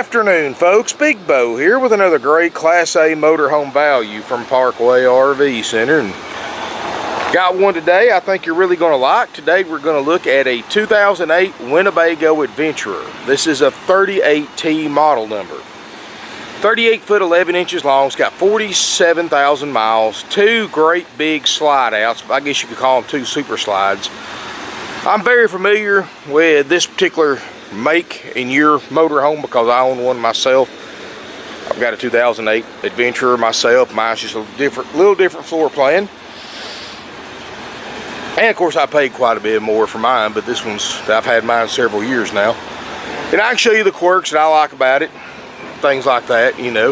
Afternoon, folks. Big Bo here with another great Class A motorhome value from Parkway RV Center. And got one today I think you're really going to like. Today we're going to look at a 2008 Winnebago Adventurer. This is a 38T model number. 38 foot 11 inches long. It's got 47,000 miles. Two great big slide outs. I guess you could call them two super slides. I'm very familiar with this particular make in your motorhome because I own one myself. I've got a 2008 Adventurer myself. Mine's just a little different floor plan. And of course I paid quite a bit more for mine, but this one's, I've had mine several years now. And I can show you the quirks that I like about it. Things like that, you know.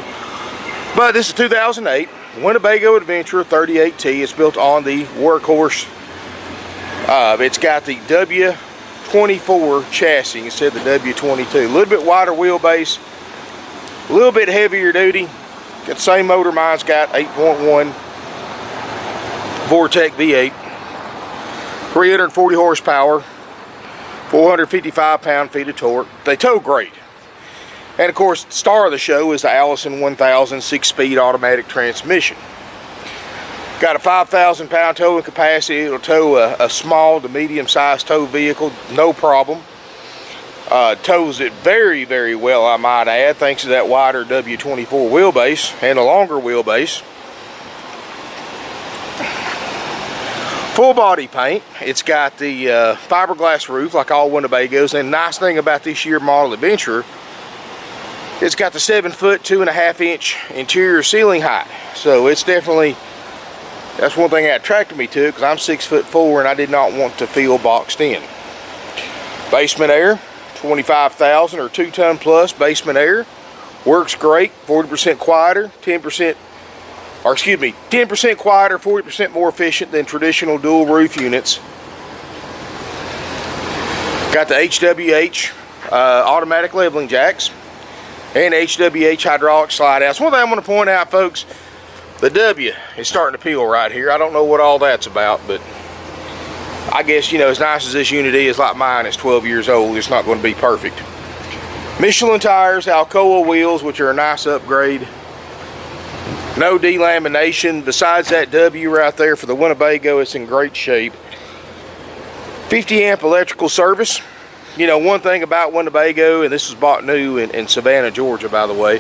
But this is 2008 Winnebago Adventurer 38T. It's built on the Workhorse. It's got the W24 chassis instead of the W22. A little bit wider wheelbase, a little bit heavier duty. Got the same motor mine's got, 8.1 Vortec V8, 340 horsepower, 455 pound-feet of torque. They tow great. And of course, the star of the show is the Allison 1000 6-speed automatic transmission. Got a 5,000 pound towing capacity. It'll tow a small to medium-sized tow vehicle, no problem. Tows it very, very well, I might add, thanks to that wider W24 wheelbase and a longer wheelbase. Full body paint. It's got the fiberglass roof like all Winnebagos. And the nice thing about this year model Adventurer, it's got the 7 foot 2.5 inch interior ceiling height. So it's definitely, that's one thing that attracted me to it, because I'm 6'4" and I did not want to feel boxed in. Basement air, 25,000 or 2-ton plus basement air. Works great, 40% quieter, 10% quieter, 40% more efficient than traditional dual roof units. Got the HWH automatic leveling jacks and HWH hydraulic slide outs. One thing I'm going to point out, folks, the W is starting to peel right here. I don't know what all that's about, but I guess, you know, as nice as this unit is, like mine, it's 12 years old, it's not going to be perfect. Michelin tires, Alcoa wheels, which are a nice upgrade. No delamination. Besides that W right there for the Winnebago, it's in great shape. 50 amp electrical service. You know, one thing about Winnebago, and this was bought new in Savannah, Georgia, by the way.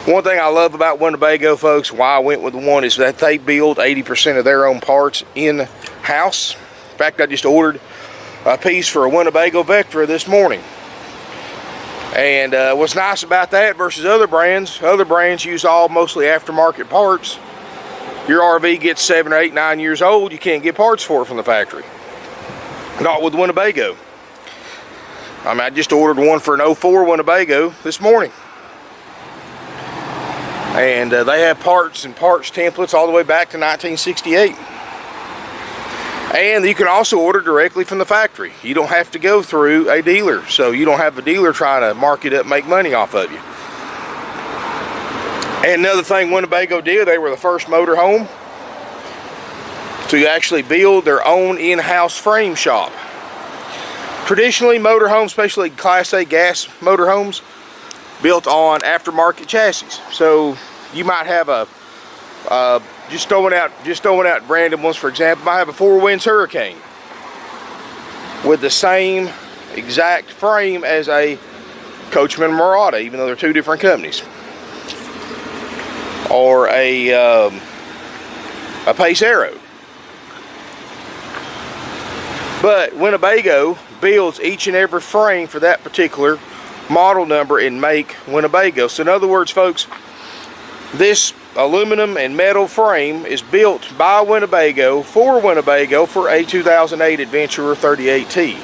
One thing I love about Winnebago, folks, why I went with the one, is that they build 80% of their own parts in-house. In fact, I just ordered a piece for a Winnebago Vectra this morning. And what's nice about that versus other brands use all mostly aftermarket parts. Your RV gets 7 or 8, 9 years old, you can't get parts for it from the factory. Not with Winnebago. I mean, I just ordered one for an 04 Winnebago this morning. And they have parts and parts templates all the way back to 1968. And you can also order directly from the factory. You don't have to go through a dealer. So you don't have a dealer trying to mark it up, make money off of you. And another thing Winnebago did, they were the first motorhome to actually build their own in-house frame shop. Traditionally, motorhomes, especially Class A gas motorhomes, built on aftermarket chassis. So you might have a just throwing out random ones. For example, might have a 4 Winds Hurricane with the same exact frame as a Coachman Murata, even though they're two different companies, or a Pace Arrow. But Winnebago builds each and every frame for that particular model number and make Winnebago. So in other words, folks, this aluminum and metal frame is built by Winnebago for a 2008 Adventurer 38T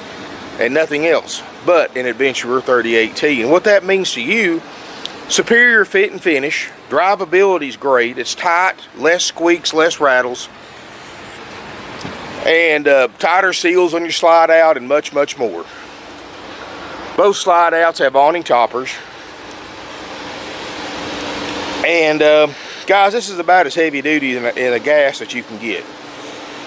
and nothing else but an Adventurer 38T. And what that means to you, superior fit and finish, drivability is great, it's tight, less squeaks, less rattles, and tighter seals on your slide out, and much, much more. Both slide outs have awning toppers. And guys, this is about as heavy duty in a gas that you can get.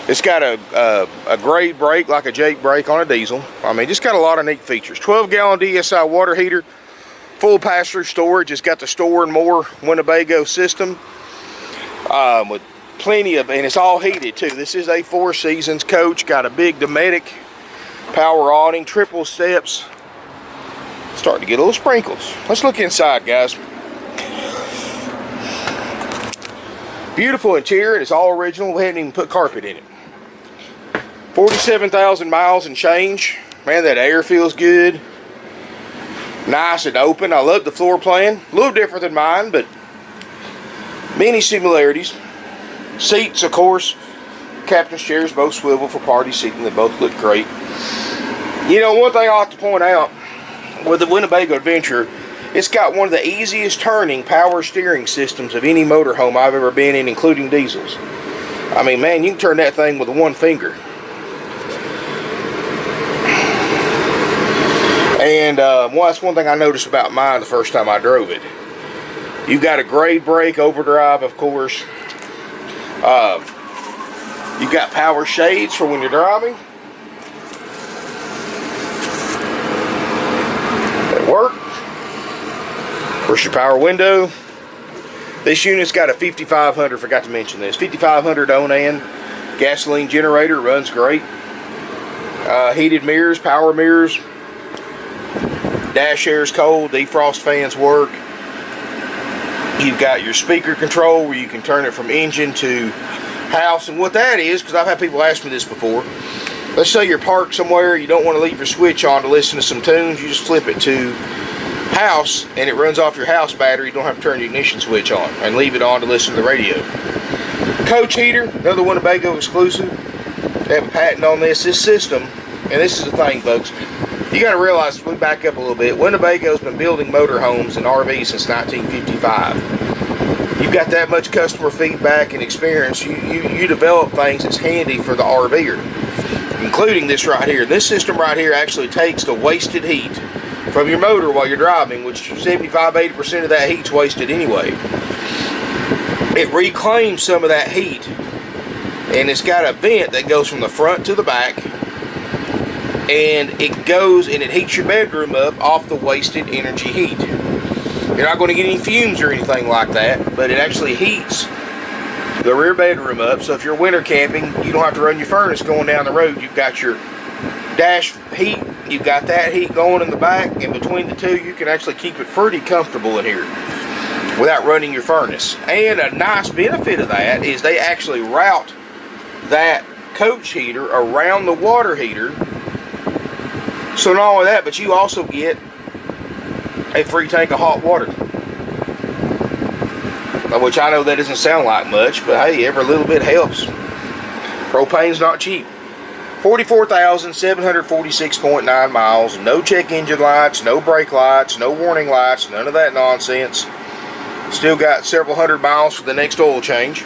It's got a grade brake like a Jake brake on a diesel. I mean, just got a lot of neat features. 12-gallon DSI water heater, Full pass-through storage. It's got the Store and More Winnebago system with plenty of, and it's all heated too. This is a 4 Seasons coach. Got a big Dometic power awning, triple steps. Starting to get a little sprinkles. Let's look inside, guys. Beautiful interior. It's all original. We haven't even put carpet in it. 47,000 miles and change. Man, that air feels good. Nice and open. I love the floor plan. A little different than mine, but many similarities. Seats, of course. Captain's chairs, both swivel for party seating. They both look great. You know, one thing I like to point out with the Winnebago Adventure, it's got one of the easiest turning power steering systems of any motorhome I've ever been in, including diesels. I mean, man, you can turn that thing with one finger. And well, that's one thing I noticed about mine the first time I drove it. You've got a grade brake, overdrive, of course. You've got power shades for when you're driving. That work. Where's your power window? This unit's got a 5500, forgot to mention this, 5500 Onan gasoline generator, runs great. Heated mirrors, power mirrors. Dash air's cold, defrost fans work. You've got your speaker control where you can turn it from engine to house. And what that is, because I've had people ask me this before, let's say you're parked somewhere, you don't want to leave your switch on to listen to some tunes, you just flip it to house and it runs off your house battery. You don't have to turn your ignition switch on and leave it on to listen to the radio. Coach heater, another Winnebago exclusive. They have a patent on this system, and this is the thing, folks. You got to realize, we back up a little bit, Winnebago's been building motorhomes and RVs since 1955. You've got that much customer feedback and experience. You develop things that's handy for the RVer, including this right here. This system right here actually takes the wasted heat from your motor while you're driving, which 75–80% of that heat's wasted anyway. It reclaims some of that heat, and it's got a vent that goes from the front to the back, and it goes and it heats your bedroom up off the wasted energy heat. You're not going to get any fumes or anything like that, but it actually heats the rear bedroom up. So if you're winter camping, you don't have to run your furnace going down the road. You've got your dash heat, you've got that heat going in the back, and between the two you can actually keep it pretty comfortable in here without running your furnace. And a nice benefit of that is they actually route that coach heater around the water heater. So not only that, but you also get a free tank of hot water, which I know that doesn't sound like much, but hey, every little bit helps. Propane's not cheap. 44,746.9 miles, no check engine lights, no brake lights, no warning lights, none of that nonsense. Still got several hundred miles for the next oil change.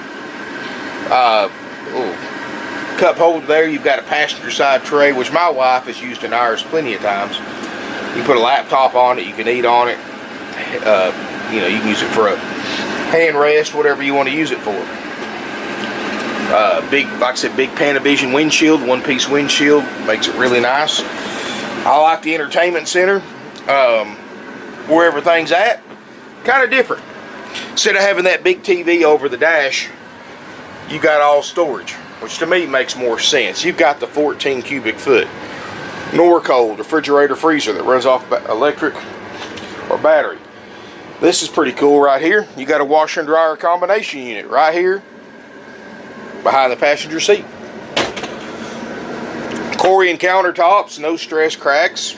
Cup holder there. You've got a passenger side tray, which my wife has used in ours plenty of times. You put a laptop on it, you can eat on it. You know, you can use it for a hand rest, whatever you want to use it for. Big, like I said, big Panavision windshield, one-piece windshield, makes it really nice. I like the entertainment center, where everything's at. Kind of different. Instead of having that big TV over the dash, you got all storage, which to me makes more sense. You've got the 14 cubic foot Norcold refrigerator freezer that runs off electric or battery. This is pretty cool right here. You got a washer and dryer combination unit right here behind the passenger seat. Corian countertops, no stress cracks,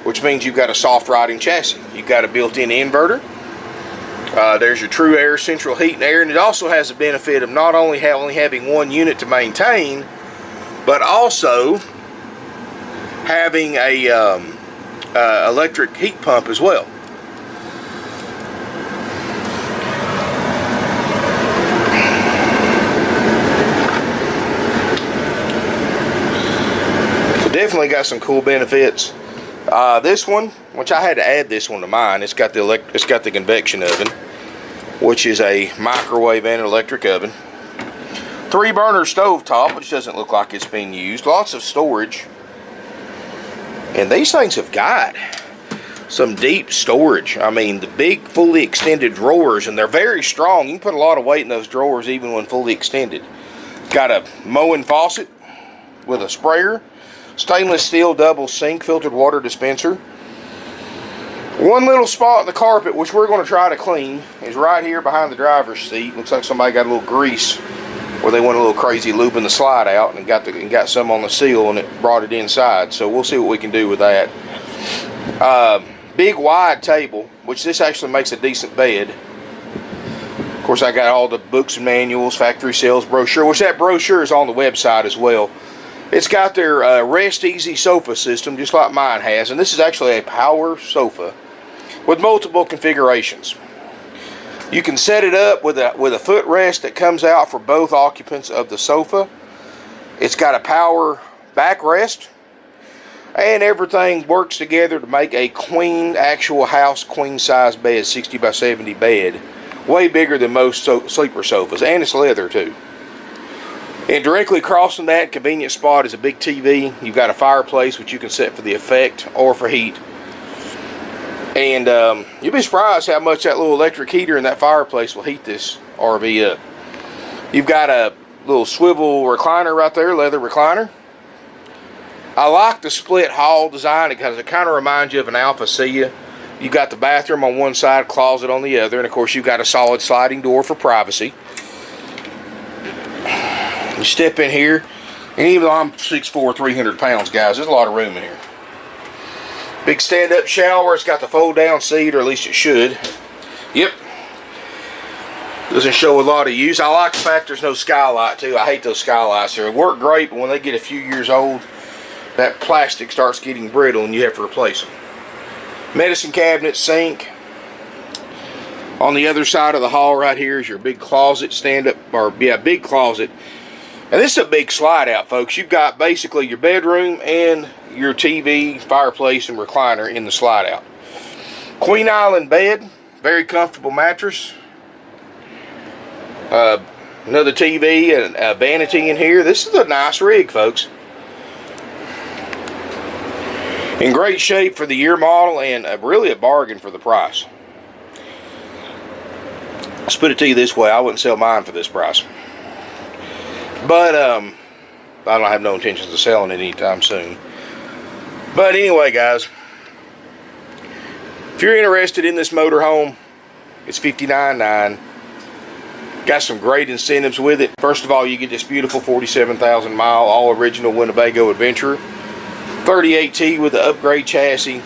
which means you've got a soft riding chassis. You've got a built-in inverter. There's your True Air central heat and air, and it also has the benefit of not only having one unit to maintain, but also having a electric heat pump as well. So definitely got some cool benefits. This one, which I had to add this one to mine, it's got the convection oven, which is a microwave and electric oven. 3-burner stove top, which doesn't look like it's being used. Lots of storage. And these things have got some deep storage. I mean, the big fully extended drawers, and they're very strong. You can put a lot of weight in those drawers even when fully extended. Got a mowing faucet with a sprayer, stainless steel double sink filtered water dispenser. One little spot in the carpet, which we're going to try to clean, is right here behind the driver's seat. Looks like somebody got a little grease where they went a little crazy looping the slide out and got some on the seal, and it brought it inside. So we'll see what we can do with that. Big wide table, which this actually makes a decent bed. Of course, I got all the books and manuals, factory sales brochure, which that brochure is on the website as well. It's got their Rest Easy sofa system, just like mine has, and this is actually a power sofa with multiple configurations. You can set it up with a footrest that comes out for both occupants of the sofa. It's got a power backrest, and everything works together to make a queen, actual house queen size bed, 60 by 70 bed. Way bigger than most sleeper sofas, and it's leather too. And directly across from that convenient spot is a big TV. You've got a fireplace, which you can set for the effect or for heat. And you'll be surprised how much that little electric heater in that fireplace will heat this RV up. You've got a little swivel recliner right there, leather recliner. I like the split hall design because it kind of reminds you of an Alpha Sia. You've got the bathroom on one side, closet on the other, and of course you've got a solid sliding door for privacy. You step in here, and even though I'm 6'4", 300 pounds, guys, there's a lot of room in here. Big stand-up shower. It's got the fold-down seat, or at least it should. Yep. Doesn't show a lot of use. I like the fact there's no skylight, too. I hate those skylights. They work great, but when they get a few years old, that plastic starts getting brittle, and you have to replace them. Medicine cabinet, sink. On the other side of the hall right here is your big closet, big closet. And this is a big slide out, folks. You've got basically your bedroom and your TV, fireplace, and recliner in the slide out. Queen Island bed, very comfortable mattress. Another TV and a vanity in here. This is a nice rig, folks. In great shape for the year model, and really a bargain for the price. Let's put it to you this way, I wouldn't sell mine for this price. But I don't have no intentions of selling it anytime soon. But anyway, guys, if you're interested in this motorhome, it's $59,900. Got some great incentives with it. First of all, you get this beautiful 47,000 mile all original Winnebago Adventurer 38T with the upgrade chassis,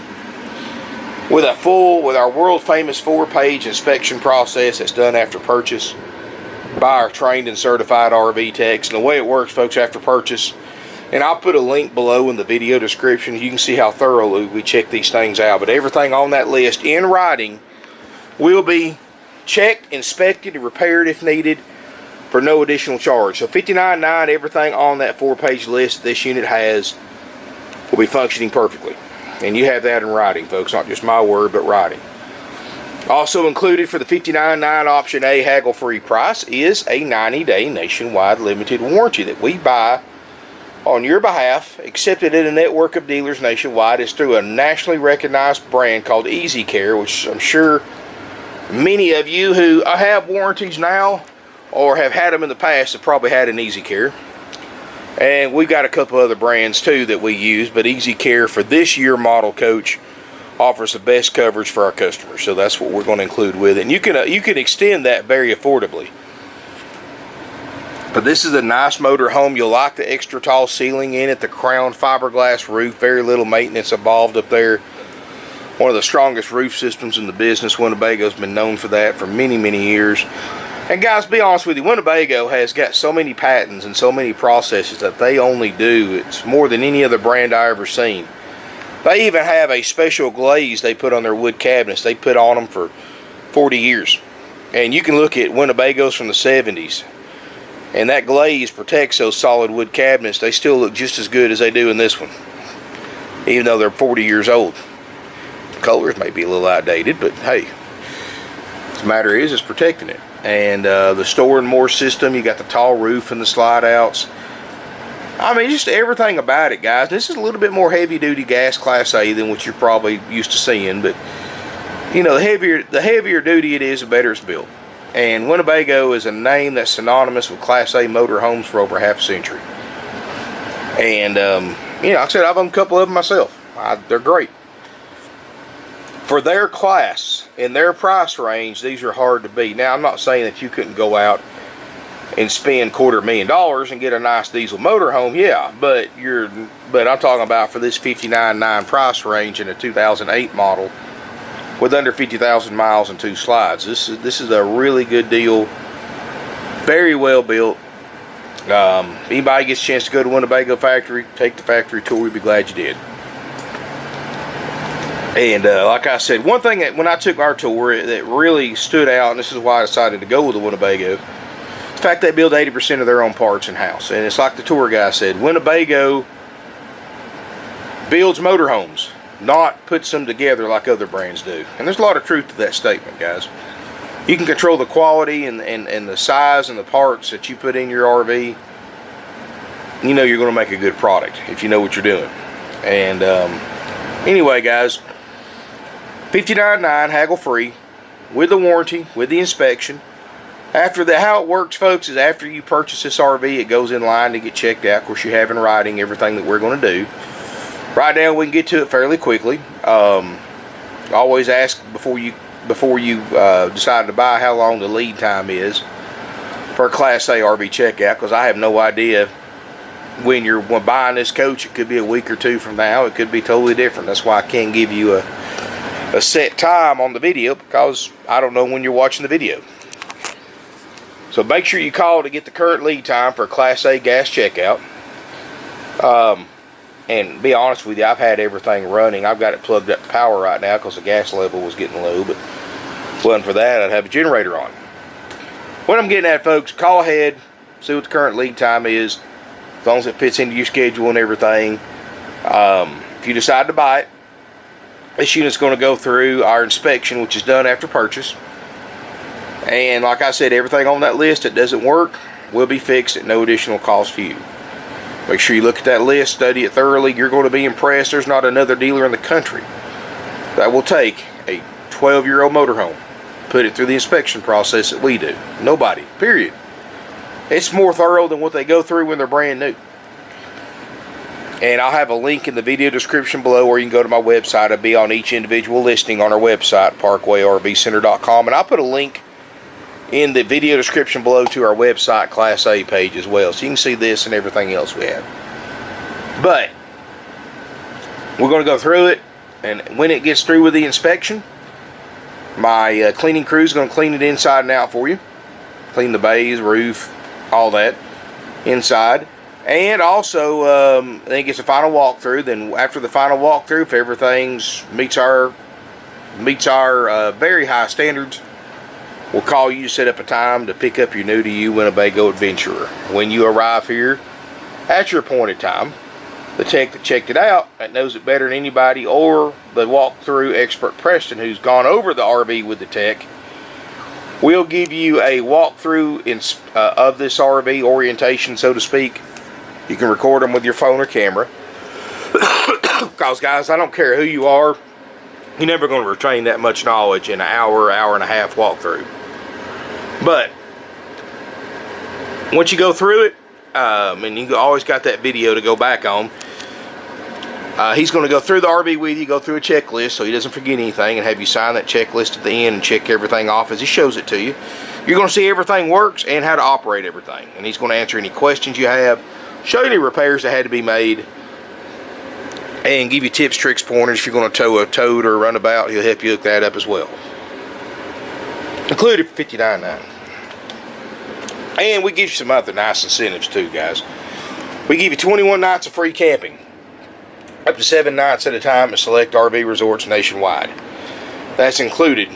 with our world famous 4-page inspection process that's done after purchase by our trained and certified RV techs. And the way it works, folks, after purchase, and I'll put a link below in the video description, you can see how thoroughly we check these things out. But everything on that list in writing will be checked, inspected, and repaired if needed for no additional charge. So $59,900, everything on that 4-page list this unit has will be functioning perfectly. And you have that in writing, folks, not just my word, but writing. Also included for the $59,900 option A haggle-free price is a 90-day nationwide limited warranty that we buy on your behalf, accepted at a network of dealers nationwide. It's through a nationally recognized brand called Easy Care, which I'm sure many of you who have warranties now or have had them in the past have probably had an Easy Care. And we've got a couple other brands too that we use, but Easy Care for this year model coach offers the best coverage for our customers. So that's what we're going to include with it. And you can extend that very affordably. But this is a nice motor home. You'll like the extra tall ceiling in it, the crown fiberglass roof, very little maintenance involved up there. One of the strongest roof systems in the business. Winnebago's been known for that for many, many years. And guys, be honest with you, Winnebago has got so many patents and so many processes that they only do. It's more than any other brand I ever seen. They even have a special glaze they put on their wood cabinets. They put on them for 40 years. And you can look at Winnebagos from the 70s. And that glaze protects those solid wood cabinets. They still look just as good as they do in this one, even though they're 40 years old. The colors may be a little outdated, but hey, the matter is, it's protecting it. And the Store and More system, you got the tall roof and the slide outs. I mean, just everything about it, guys. This is a little bit more heavy-duty gas Class A than what you're probably used to seeing, but you know, the heavier duty it is, the better it's built. And Winnebago is a name that's synonymous with Class A motorhomes for over half a century. And you know, like I said, I've owned a couple of them myself. They're great. For their class, in their price range, these are hard to beat. Now, I'm not saying that you couldn't go out and spend $250,000 and get a nice diesel motorhome, yeah, but I'm talking about for this $59,900 price range in a 2008 model with under 50,000 miles and 2 slides. This is a really good deal, very well built. Anybody gets a chance to go to Winnebago factory, take the factory tour, we'd be glad you did. And like I said, one thing that when I took our tour that really stood out, and this is why I decided to go with the Winnebago, the fact they build 80% of their own parts in-house. And it's like the tour guy said, Winnebago builds motorhomes, not puts them together like other brands do. And there's a lot of truth to that statement, guys. You can control the quality and the size and the parts that you put in your RV. You know you're going to make a good product if you know what you're doing. And anyway, guys, $59,900 haggle free with the warranty, with the inspection. After that, how it works, folks, is after you purchase this RV, it goes in line to get checked out. Of course, you have in writing everything that we're going to do. Right now, we can get to it fairly quickly. Always ask before you decide to buy how long the lead time is for a Class A RV checkout, because I have no idea when you're buying this coach. It could be a week or two from now. It could be totally different. That's why I can't give you a set time on the video, because I don't know when you're watching the video. So make sure you call to get the current lead time for a Class A gas checkout. And be honest with you, I've had everything running. I've got it plugged up to power right now because the gas level was getting low. But if it wasn't for that, I'd have a generator on. What I'm getting at, folks, call ahead, see what the current lead time is, as long as it fits into your schedule and everything. If you decide to buy it, this unit's going to go through our inspection, which is done after purchase. And like I said, everything on that list that doesn't work will be fixed at no additional cost to you. Make sure you look at that list, study it thoroughly. You're going to be impressed. There's not another dealer in the country that will take a 12-year-old motorhome, put it through the inspection process that we do. Nobody, period. It's more thorough than what they go through when they're brand new. And I'll have a link in the video description below, or you can go to my website. I'll be on each individual listing on our website, parkwayrvcenter.com. And I'll put a link in the video description below to our website Class A page as well, so you can see this and everything else we have. But we're going to go through it, and when it gets through with the inspection, my cleaning crew is going to clean it inside and out for you. Clean the bays, roof, all that inside. And also, then it gets a final walkthrough. Then after the final walkthrough, if everything meets our very high standards, we'll call you to set up a time to pick up your new to you Winnebago Adventurer. When you arrive here at your appointed time, the tech that checked it out, that knows it better than anybody, or the walkthrough expert Preston, who's gone over the RV with the tech, will give you a walkthrough of this RV orientation, so to speak. You can record them with your phone or camera. Because, guys, I don't care who you are, you're never going to retain that much knowledge in an hour and a half walkthrough. But once you go through it, and you always got that video to go back on, he's going to go through the RV with you, go through a checklist so he doesn't forget anything, and have you sign that checklist at the end and check everything off as he shows it to you. You're going to see everything works and how to operate everything. And he's going to answer any questions you have, show you any repairs that had to be made, and give you tips, tricks, pointers. If you're going to tow a tote or a runabout, he'll help you look that up as well. Included for $59.9. And we give you some other nice incentives too, guys. We give you 21 nights of free camping, up to 7 nights at a time at select RV resorts nationwide. That's included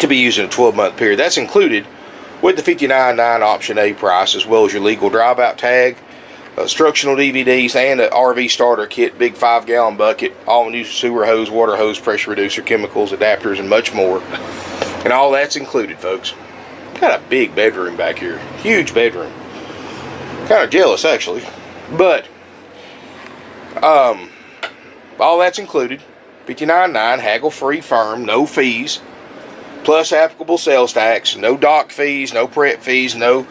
to be used in a 12-month period. That's included with the $59.9 option A price, as well as your legal drive-out tag, instructional DVDs, and an RV starter kit, big 5-gallon bucket, all new sewer hose, water hose, pressure reducer, chemicals, adapters, and much more. And all that's included, folks. Got a big bedroom back here, huge bedroom. Kind of jealous, actually. But all that's included. $59.9, haggle-free firm, no fees, plus applicable sales tax, no dock fees, no prep fees, no.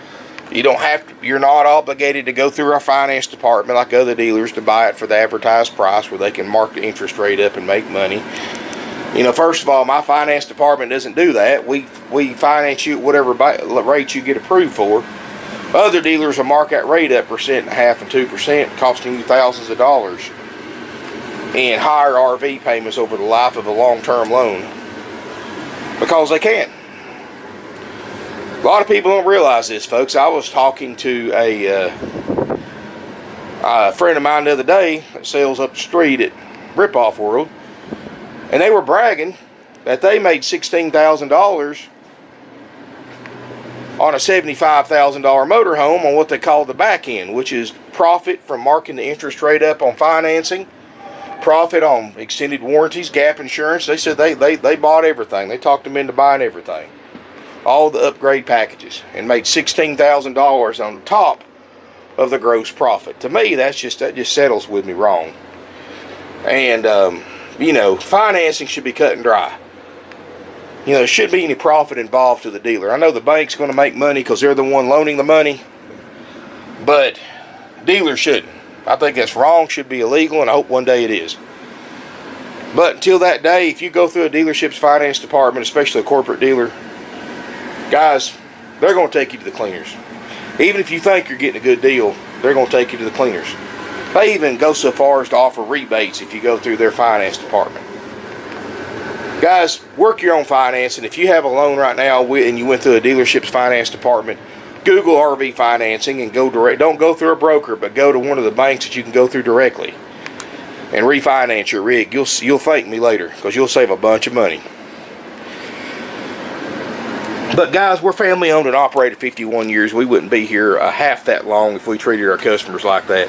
You don't have to. You're not obligated to go through our finance department like other dealers to buy it for the advertised price, where they can mark the interest rate up and make money. You know, first of all, my finance department doesn't do that. We finance you at whatever rate you get approved for. Other dealers will mark that rate up 1.5% and 2%, costing you thousands of dollars in higher RV payments over the life of a long-term loan, because they can. A lot of people don't realize this, folks. I was talking to a friend of mine the other day that sells up the street at Ripoff World, and they were bragging that they made $16,000 on a $75,000 motorhome on what they call the back end, which is profit from marking the interest rate up on financing, profit on extended warranties, gap insurance. They said they bought everything. They talked them into buying everything, all the upgrade packages, and made $16,000 on the top of the gross profit. To me, that just settles with me wrong. And you know, financing should be cut and dry. You know, there shouldn't be any profit involved to the dealer. I know the bank's going to make money because they're the one loaning the money, but dealers shouldn't. I think that's wrong, should be illegal, and I hope one day it is. But until that day, if you go through a dealership's finance department, especially a corporate dealer, guys, they're going to take you to the cleaners. Even if you think you're getting a good deal, they're going to take you to the cleaners. They even go so far as to offer rebates if you go through their finance department. Guys, work your own financing. If you have a loan right now and you went through a dealership's finance department, Google RV financing and go direct. Don't go through a broker, but go to one of the banks that you can go through directly and refinance your rig. You'll thank me later, because you'll save a bunch of money. But guys, we're family owned and operated 51 years. We wouldn't be here half that long if we treated our customers like that.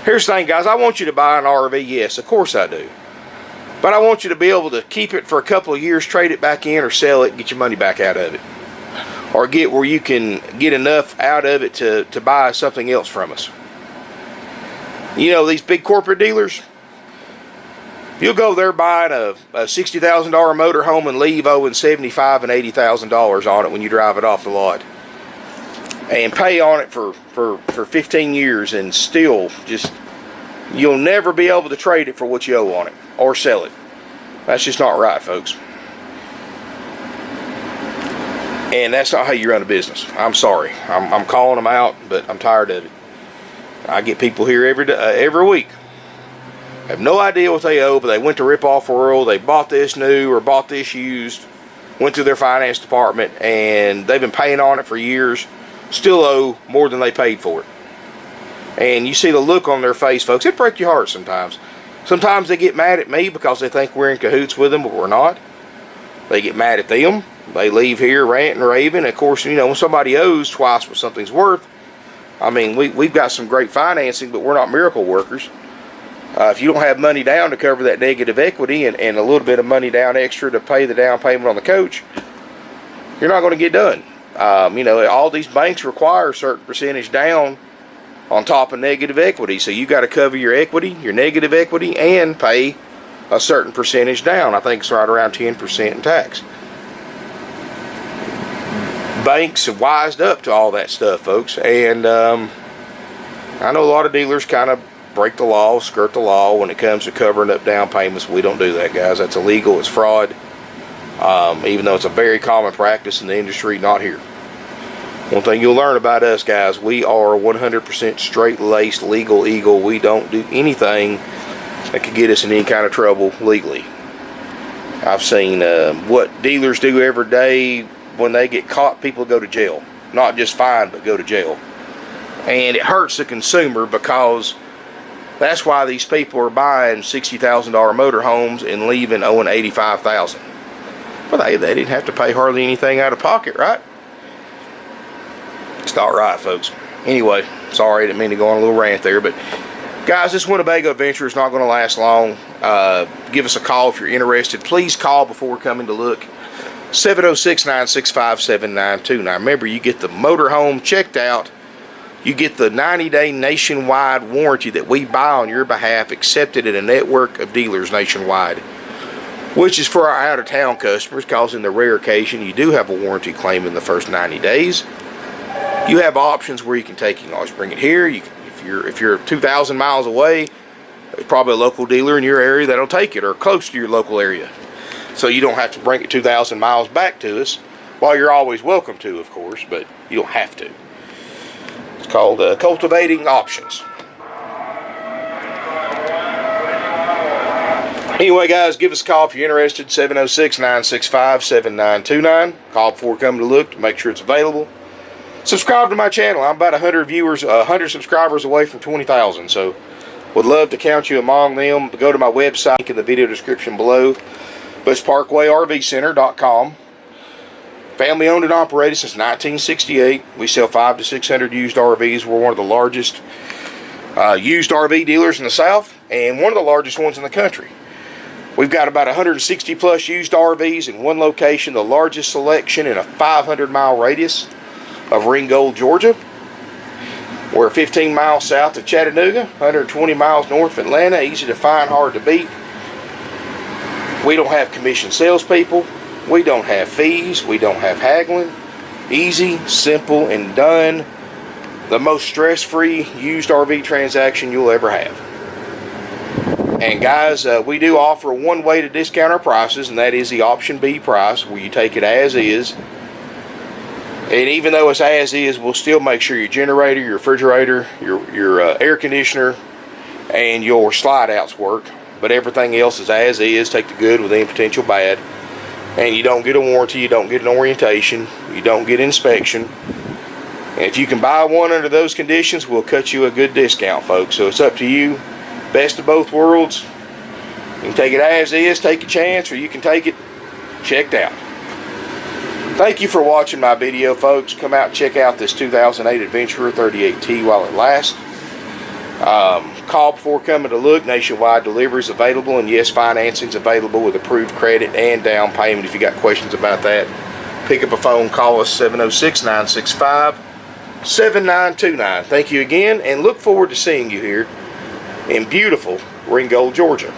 Here's the thing, guys. I want you to buy an RV. Yes, of course I do. But I want you to be able to keep it for a couple of years, trade it back in, or sell it and get your money back out of it. Or get where you can get enough out of it to buy something else from us. You know, these big corporate dealers, you'll go there buying a $60,000 motorhome and leave owing $75,000 and $80,000 on it when you drive it off the lot. And pay on it for 15 years and still just, you'll never be able to trade it for what you owe on it or sell it. That's just not right, folks. And that's not how you run a business. I'm sorry. I'm calling them out, but I'm tired of it. I get people here every week. Have no idea what they owe, but they went to Ripoff World, they bought this new or bought this used, went through their finance department, and they've been paying on it for years, still owe more than they paid for it. And you see the look on their face, folks. It breaks your heart sometimes. Sometimes they get mad at me because they think we're in cahoots with them, but we're not. They get mad at them. They leave here ranting and raving. Of course, you know, when somebody owes twice what something's worth, I mean, we've got some great financing, but we're not miracle workers. If you don't have money down to cover that negative equity and a little bit of money down extra to pay the down payment on the coach, you're not going to get done. You know, all these banks require a certain percentage down on top of negative equity. So you got to cover your equity, your negative equity, and pay a certain percentage down. I think it's right around 10% in tax. Banks have wised up to all that stuff, folks. And I know a lot of dealers kind of break the law, skirt the law when it comes to covering up down payments. We don't do that, guys. That's illegal. It's fraud. Even though it's a very common practice in the industry, not here. One thing you'll learn about us, guys, we are 100% straight-laced legal eagle. We don't do anything that could get us in any kind of trouble legally. I've seen what dealers do every day. When they get caught, people go to jail. Not just fined, but go to jail. And it hurts the consumer, because that's why these people are buying $60,000 motorhomes and leaving owing $85,000. Well, they didn't have to pay hardly anything out of pocket, right? It's not right, folks. Anyway, sorry, I didn't mean to go on a little rant there, but guys, this Winnebago adventure is not going to last long. Give us a call if you're interested. Please call before coming to look. 706-965-7929. Remember, you get the motorhome checked out, you get the 90-day nationwide warranty that we buy on your behalf, accepted in a network of dealers nationwide, which is for our out-of-town customers, because in the rare occasion you do have a warranty claim in the first 90 days. You have options where you can take it. You can always bring it here. If you're 2,000 miles away, there's probably a local dealer in your area that'll take it, or close to your local area. So you don't have to bring it 2,000 miles back to us. While you're always welcome to, of course, but you don't have to. It's called cultivating options. Anyway, guys, give us a call if you're interested. 706-965-7929. Call before coming to look to make sure it's available. Subscribe to my channel. I'm about 100 viewers, 100 subscribers away from 20,000. So, would love to count you among them. Go to my website, link in the video description below. BushParkwayRVCenter.com. Family owned and operated since 1968. We sell 500 to 600 used RVs. We're one of the largest used RV dealers in the South, and one of the largest ones in the country. We've got about 160 plus used RVs in one location, the largest selection in a 500-mile radius of Ringgold, Georgia. We're 15 miles south of Chattanooga, 120 miles north of Atlanta. Easy to find, hard to beat. We don't have commissioned salespeople. We don't have fees. We don't have haggling. Easy, simple, and done. The most stress-free used RV transaction you'll ever have. And guys, we do offer one way to discount our prices, and that is the option B price, where you take it as is. And even though it's as is, we'll still make sure your generator, your refrigerator, your air conditioner, and your slide outs work. But everything else is as is. Take the good with any potential bad. And you don't get a warranty, you don't get an orientation, you don't get inspection. And if you can buy one under those conditions, we'll cut you a good discount, folks. So it's up to you. Best of both worlds. You can take it as is, take a chance, or you can take it checked out. Thank you for watching my video, folks. Come out and check out this 2008 Adventurer 38T while it lasts. Call before coming to look. Nationwide deliveries available, and yes, financing's available with approved credit and down payment. If you got questions about that, pick up a phone, call us 706-965-7929. Thank you again, and look forward to seeing you here in beautiful Ringgold, Georgia.